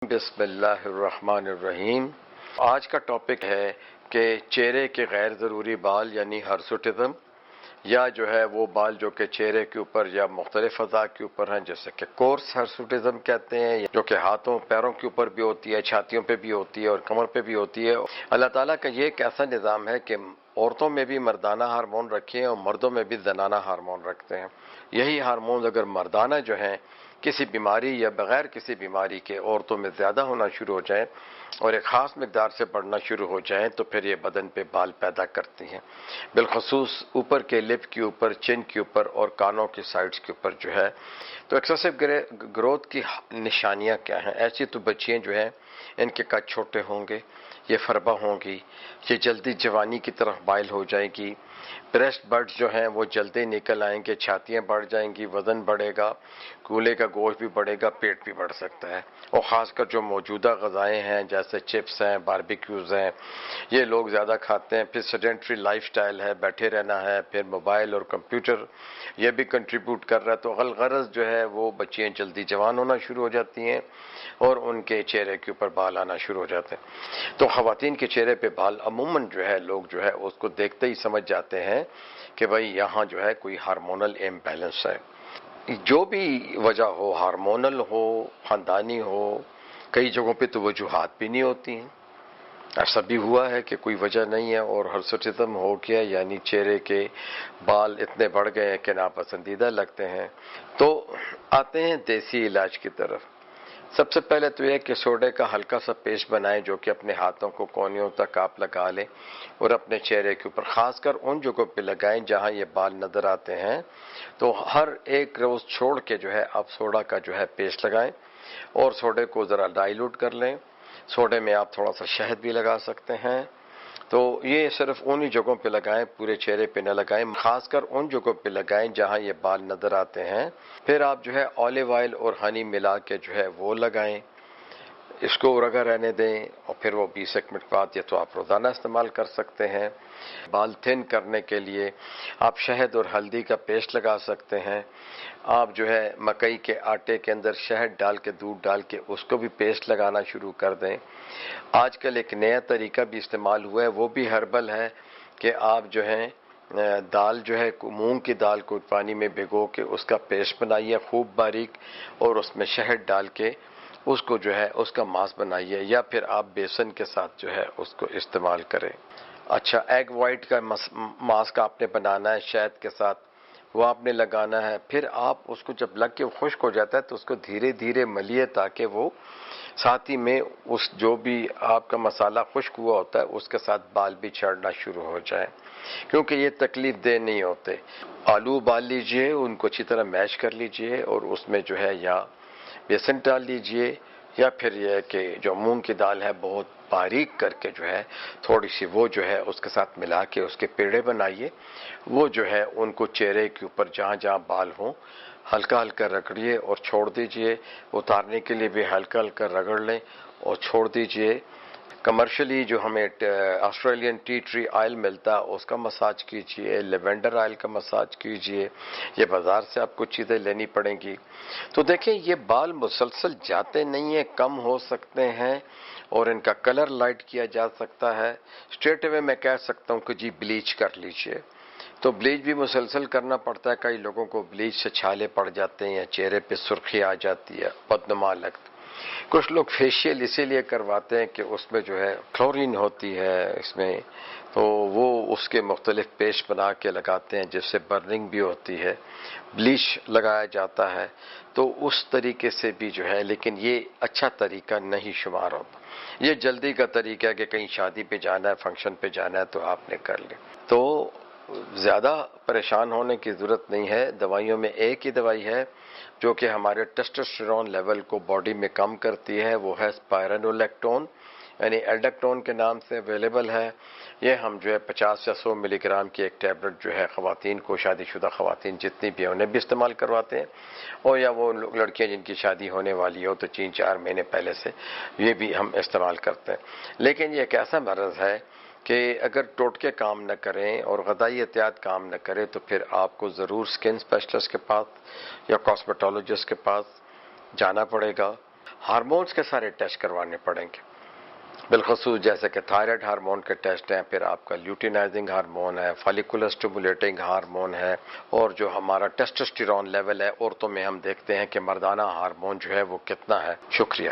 بسم اللہ الرحمن الرحیم۔ آج کا ٹاپک ہے کہ چہرے کے غیر ضروری بال یعنی ہرسوٹزم، یا جو ہے وہ بال جو کہ چہرے کے اوپر یا مختلف اعضاء کے اوپر ہیں، جیسے کہ کورس ہرسوٹزم کہتے ہیں، جو کہ ہاتھوں پیروں کے اوپر بھی ہوتی ہے، چھاتیوں پہ بھی ہوتی ہے اور کمر پہ بھی ہوتی ہے۔ اللہ تعالیٰ کا یہ ایک ایسا نظام ہے کہ عورتوں میں بھی مردانہ ہارمون رکھے ہیں اور مردوں میں بھی زنانہ ہارمون رکھتے ہیں۔ یہی ہارمون اگر مردانہ جو ہیں کسی بیماری یا بغیر کسی بیماری کے عورتوں میں زیادہ ہونا شروع ہو جائیں اور ایک خاص مقدار سے بڑھنا شروع ہو جائیں تو پھر یہ بدن پہ بال پیدا کرتی ہیں، بالخصوص اوپر کے لپ کے اوپر، چن کے اوپر اور کانوں کی سائڈز کے اوپر جو ہے۔ تو ایکسیسو گروتھ کی نشانیاں کیا ہیں؟ ایسی تو بچیاں جو ہیں ان کے قد چھوٹے ہوں گے، یہ فربہ ہوں گی، یہ جلدی جوانی کی طرف مائل ہو جائے گی، بریسٹ بڈز جو ہیں وہ جلدی نکل آئیں گے، چھاتیاں بڑھ جائیں گی، وزن بڑھے گا، گولے کا گوشت بھی بڑھے گا، پیٹ بھی بڑھ سکتا ہے۔ اور خاص کر جو موجودہ غذائیں ہیں جیسے چپس ہیں، باربیکیوز ہیں، یہ لوگ زیادہ کھاتے ہیں۔ پھر سیڈنٹری لائف سٹائل ہے، بیٹھے رہنا ہے، پھر موبائل اور کمپیوٹر یہ بھی کنٹریبیوٹ کر رہا ہے۔ تو غرض جو ہے وہ بچیاں جلدی جوان ہونا شروع ہو جاتی ہیں اور ان کے چہرے کے اوپر بال آنا شروع ہو جاتے ہیں۔ تو خواتین کے چہرے پہ بال عموماً جو ہے لوگ جو ہے اس کو دیکھتے ہی سمجھ جاتے ہیں کہ بھئی یہاں جو ہے کوئی ہارمونل امبیلنس ہے۔ جو بھی وجہ ہو، ہارمونل ہو، خاندانی ہو، کئی جگہوں پہ تو وجوہات بھی نہیں ہوتی ہیں۔ ایسا بھی ہوا ہے کہ کوئی وجہ نہیں ہے اور ہرسوٹزم ہو گیا، یعنی چہرے کے بال اتنے بڑھ گئے ہیں کہ ناپسندیدہ لگتے ہیں۔ تو آتے ہیں دیسی علاج کی طرف۔ سب سے پہلے تو یہ کہ سوڈے کا ہلکا سا پیسٹ بنائیں جو کہ اپنے ہاتھوں کو کونیوں تک آپ لگا لیں اور اپنے چہرے کے اوپر خاص کر ان جگہوں پہ لگائیں جہاں یہ بال نظر آتے ہیں۔ تو ہر ایک روز چھوڑ کے جو ہے آپ سوڈا کا جو ہے پیسٹ لگائیں اور سوڈے کو ذرا ڈائلوٹ کر لیں۔ سوڈے میں آپ تھوڑا سا شہد بھی لگا سکتے ہیں۔ تو یہ صرف انہی جگہوں پہ لگائیں، پورے چہرے پہ نہ لگائیں، خاص کر ان جگہوں پہ لگائیں جہاں یہ بال نظر آتے ہیں۔ پھر آپ جو ہے اولیو آئل اور ہنی ملا کے جو ہے وہ لگائیں، اس کو رگا رہنے دیں اور پھر وہ 20 منٹ بعد یا تو آپ روزانہ استعمال کر سکتے ہیں۔ بال تھن کرنے کے لیے آپ شہد اور ہلدی کا پیسٹ لگا سکتے ہیں۔ آپ جو ہے مکئی کے آٹے کے اندر شہد ڈال کے، دودھ ڈال کے اس کو بھی پیسٹ لگانا شروع کر دیں۔ آج کل ایک نیا طریقہ بھی استعمال ہوا ہے، وہ بھی ہربل ہے کہ آپ جو ہیں دال جو ہے مونگ کی دال کو پانی میں بھگو کے اس کا پیسٹ بنائیے خوب باریک اور اس میں شہد ڈال کے اس کو جو ہے اس کا ماسک بنائیے، یا پھر آپ بیسن کے ساتھ جو ہے اس کو استعمال کریں۔ اچھا، ایگ وائٹ کا ماسک آپ نے بنانا ہے شہد کے ساتھ، وہ آپ نے لگانا ہے۔ پھر آپ اس کو جب لگ کے خشک ہو جاتا ہے تو اس کو دھیرے دھیرے ملیے تاکہ وہ ساتھ ہی میں اس جو بھی آپ کا مسالہ خشک ہوا ہوتا ہے اس کے ساتھ بال بھی جھڑنا شروع ہو جائے، کیونکہ یہ تکلیف دہ نہیں ہوتے۔ آلو ابال لیجئے، ان کو اچھی طرح میش کر لیجئے اور اس میں جو ہے یا بیسن ڈال لیجئے یا پھر یہ کہ جو مونگ کی دال ہے بہت باریک کر کے جو ہے تھوڑی سی وہ جو ہے اس کے ساتھ ملا کے اس کے پیڑے بنائیے، وہ جو ہے ان کو چہرے کے اوپر جہاں جہاں بال ہوں ہلکا ہلکا رگڑیے اور چھوڑ دیجئے، اتارنے کے لیے بھی ہلکا ہلکا رگڑ لیں اور چھوڑ دیجئے۔ کمرشلی جو ہمیں آسٹریلین ٹی ٹری آئل ملتا ہے اس کا مساج کیجئے، لیونڈر آئل کا مساج کیجئے، یہ بازار سے آپ کو چیزیں لینی پڑیں گی۔ تو دیکھیں یہ بال مسلسل جاتے نہیں ہیں، کم ہو سکتے ہیں اور ان کا کلر لائٹ کیا جا سکتا ہے۔ اسٹریٹ اوے میں کہہ سکتا ہوں کہ جی بلیچ کر لیجئے، تو بلیچ بھی مسلسل کرنا پڑتا ہے۔ کئی لوگوں کو بلیچ سے چھالے پڑ جاتے ہیں یا چہرے پہ سرخی آ جاتی ہے، بدنما لگتا۔ کچھ لوگ فیشیل اسی لیے کرواتے ہیں کہ اس میں جو ہے کلورین ہوتی ہے اس میں، تو وہ اس کے مختلف پیسٹ بنا کے لگاتے ہیں جس سے برننگ بھی ہوتی ہے، بلیچ لگایا جاتا ہے، تو اس طریقے سے بھی جو ہے، لیکن یہ اچھا طریقہ نہیں شمار ہوتا۔ یہ جلدی کا طریقہ ہے کہ کہیں شادی پہ جانا ہے، فنکشن پہ جانا ہے تو آپ نے کر لیا۔ تو زیادہ پریشان ہونے کی ضرورت نہیں ہے۔ دوائیوں میں ایک ہی دوائی ہے جو کہ ہمارے ٹیسٹوسٹیرون لیول کو باڈی میں کم کرتی ہے، وہ ہے سپائرونولیکٹون، یعنی ایلڈکٹون کے نام سے اویلیبل ہے۔ یہ ہم جو ہے 50 یا 100 ملی گرام کی ایک ٹیبلٹ جو ہے خواتین کو، شادی شدہ خواتین جتنی بھی ہیں انہیں بھی استعمال کرواتے ہیں، اور یا وہ لڑکیاں جن کی شادی ہونے والی ہو تو 3-4 مہینے پہلے سے یہ بھی ہم استعمال کرتے ہیں۔ لیکن یہ ایک ایسا مرض ہے کہ اگر ٹوٹکے کام نہ کریں اور غذائی احتیاط کام نہ کرے تو پھر آپ کو ضرور سکن اسپیشلسٹ کے پاس یا کاسمیٹولوجسٹ کے پاس جانا پڑے گا۔ ہارمونز کے سارے ٹیسٹ کروانے پڑیں گے، بالخصوص جیسے کہ تھائرائیڈ ہارمون کے ٹیسٹ ہیں، پھر آپ کا لیوٹینائزنگ ہارمون ہے، فالیکولر اسٹیمولیٹنگ ہارمون ہے، اور جو ہمارا ٹیسٹوسٹیرون لیول ہے عورتوں میں ہم دیکھتے ہیں کہ مردانہ ہارمون جو ہے وہ کتنا ہے۔ شکریہ۔